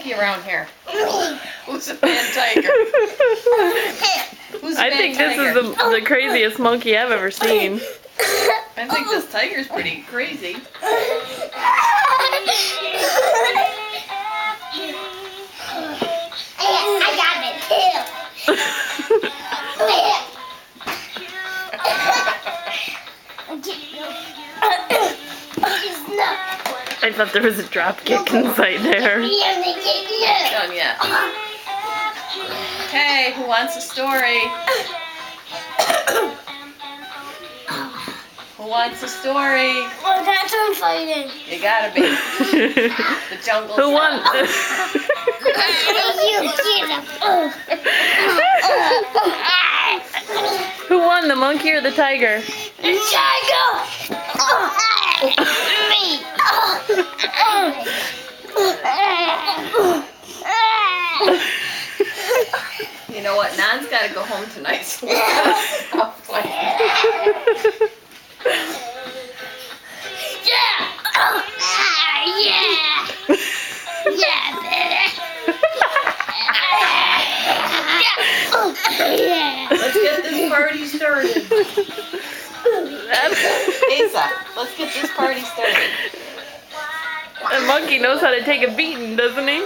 monkey around here? Who's a bad tiger? Who's a I bad think tiger? this is the craziest monkey I've ever seen. I think this tiger's pretty crazy. I got it I thought there was a drop kick inside there. Done yet. Okay, who wants a story? Who wants a story? Well, that's on fighting. You gotta be. The jungle's Who won? Who won, the monkey or the tiger? Me. You know what? Nan's gotta go home tonight, so we gotta stop playing. Let's get this party started. Asa, let's get this party started. The monkey knows how to take a beating, doesn't he?